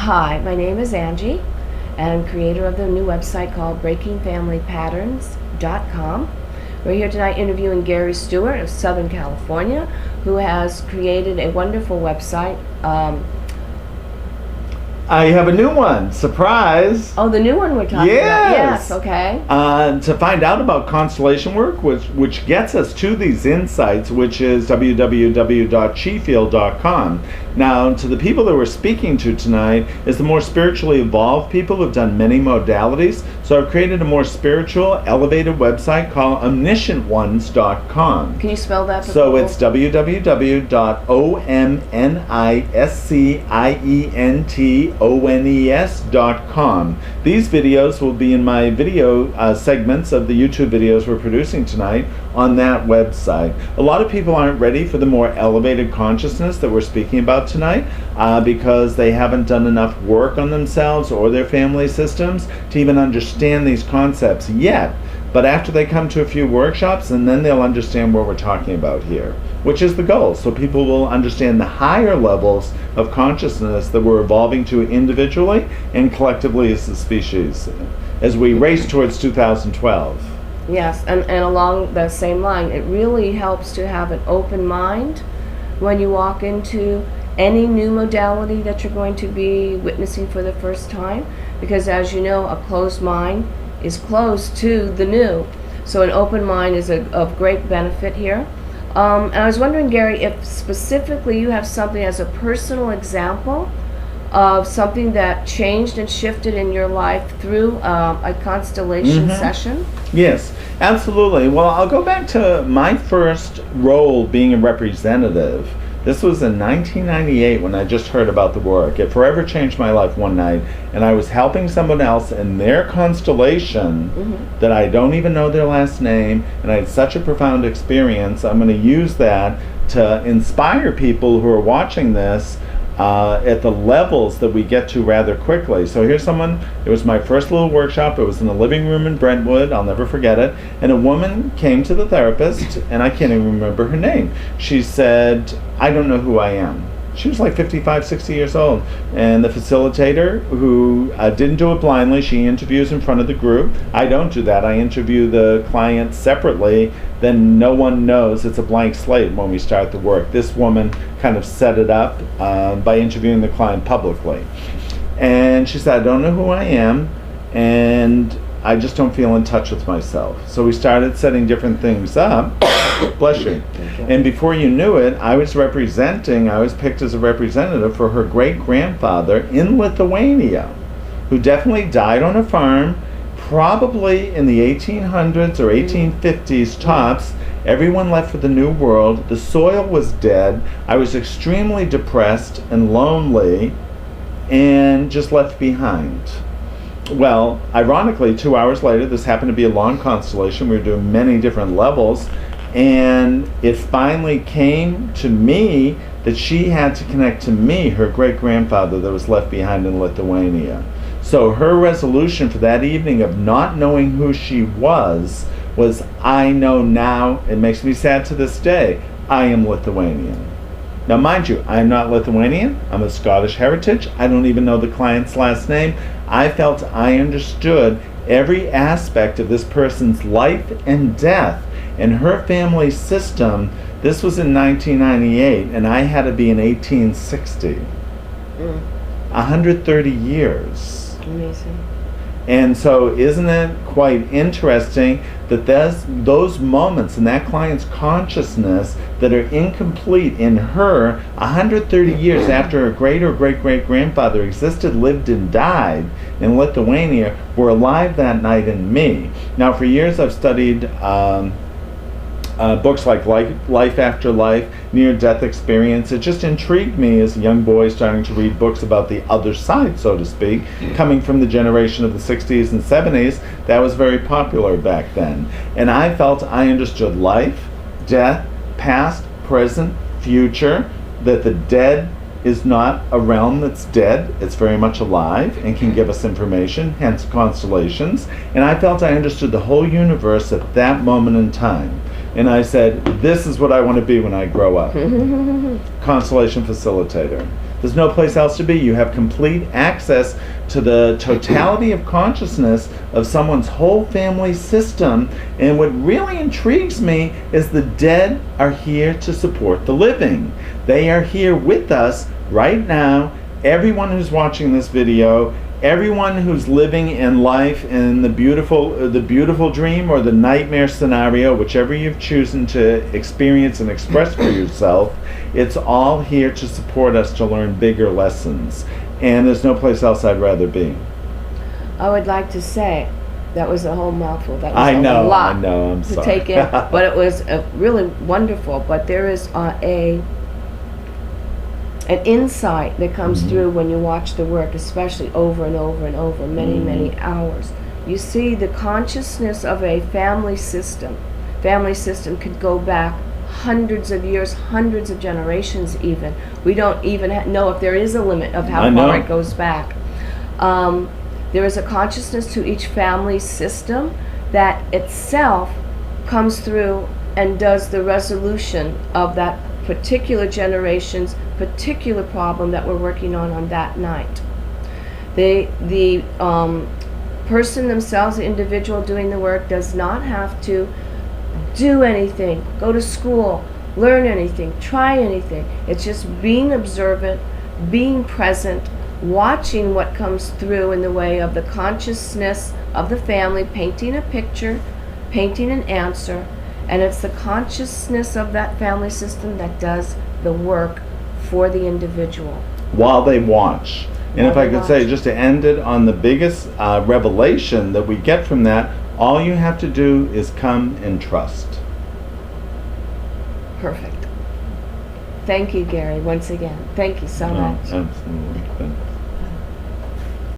Hi, my name is Angie, and creator of the new website called BreakingFamilyPatterns.com. We're here tonight interviewing Gary Stuart of Southern California, who has created a wonderful website. I have a new one. Surprise! Oh, the new one we're talking about. Yes, okay. To find out about constellation work, which gets us to these insights, which is www.chifield.com. Now, to the people that we're speaking to tonight is the more spiritually evolved people who've done many modalities. So I've created a more spiritual, elevated website called omniscientones.com. Can you spell that? So it's www.omniscientones.com. These videos will be in my video segments of the YouTube videos we're producing tonight on that website. A lot of people aren't ready for the more elevated consciousness that we're speaking about tonight because they haven't done enough work on themselves or their family systems to even understand these concepts yet. But after they come to a few workshops, and then they'll understand what we're talking about here, which is the goal. So people will understand the higher levels of consciousness that we're evolving to individually and collectively as a species as we race towards 2012. Yes, and along the same line, it really helps to have an open mind when you walk into any new modality that you're going to be witnessing for the first time, because as you know, a closed mind is closed to the new. So an open mind is of great benefit here. And I was wondering, Gary, if specifically you have something as a personal example of something that changed and shifted in your life through a constellation session? Yes, absolutely. Well, I'll go back to my first role being a representative. This was in 1998 when I just heard about the work. It forever changed my life one night, and I was helping someone else in their constellation that I don't even know their last name, and I had such a profound experience. I'm going to use that to inspire people who are watching this at the levels that we get to rather quickly. So here's someone, it was my first little workshop, it was in a living room in Brentwood, I'll never forget it, and a woman came to the therapist, and I can't even remember her name. She said, I don't know who I am. She was like 55, 60 years old. And the facilitator, who didn't do it blindly, she interviews in front of the group. I don't do that. I interview the client separately. Then no one knows. It's a blank slate when we start the work. This woman kind of set it up by interviewing the client publicly. And she said, I don't know who I am, and I just don't feel in touch with myself. So we started setting different things up. Bless you. And before you knew it, I was picked as a representative for her great-grandfather in Lithuania, who definitely died on a farm, probably in the 1800s or 1850s tops. Everyone left for the New World. The soil was dead. I was extremely depressed and lonely and just left behind. Well, ironically, 2 hours later, this happened to be a long constellation. We were doing many different levels, and it finally came to me that she had to connect to me, her great-grandfather that was left behind in Lithuania. So her resolution for that evening of not knowing who she was I know now, it makes me sad to this day, I am Lithuanian. Now, mind you, I'm not Lithuanian. I'm of Scottish heritage. I don't even know the client's last name. I felt I understood every aspect of this person's life and death and her family system. This was in 1998, and I had to be in 1860. 130 years. Amazing. And so isn't it quite interesting that those moments in that client's consciousness that are incomplete in her 130 years after her great or great-great-grandfather existed, lived, and died in Lithuania were alive that night in me. Now, for years I've studied books like Life After Life, Near-Death Experience. It just intrigued me as a young boy starting to read books about the other side, so to speak, coming from the generation of the 60s and 70s. That was very popular back then. And I felt I understood life, death, past, present, future, that the dead is not a realm that's dead. It's very much alive and can give us information, hence constellations. And I felt I understood the whole universe at that moment in time. And I said, this is what I want to be when I grow up. Constellation facilitator. There's no place else to be. You have complete access to the totality of consciousness of someone's whole family system. And what really intrigues me is the dead are here to support the living. They are here with us right now. Everyone who's watching this video, everyone who's living in life in the beautiful dream or the nightmare scenario, whichever you've chosen to experience and express for yourself, it's all here to support us to learn bigger lessons. And there's no place else I'd rather be. I would like to say, that was a whole mouthful. That was I know, a lot I'm to sorry. take in, but it was really wonderful. But there is an insight that comes through when you watch the work, especially over and over and over, many hours. You see the consciousness of a family system. Family system could go back hundreds of years, hundreds of generations even. We don't even know if there is a limit of how far it goes back. There is a consciousness to each family system that itself comes through and does the resolution of that particular generation's particular problem that we're working on that night. The person themselves, the individual doing the work, does not have to do anything, go to school, learn anything, try anything. It's just being observant, being present, watching what comes through in the way of the consciousness of the family, painting a picture, painting an answer, and it's the consciousness of that family system that does the work for the individual. While they watch. And if I could say, just to end it on the biggest revelation that we get from that, all you have to do is come and trust. Perfect. Thank you, Gary, once again. Thank you so much. Absolutely.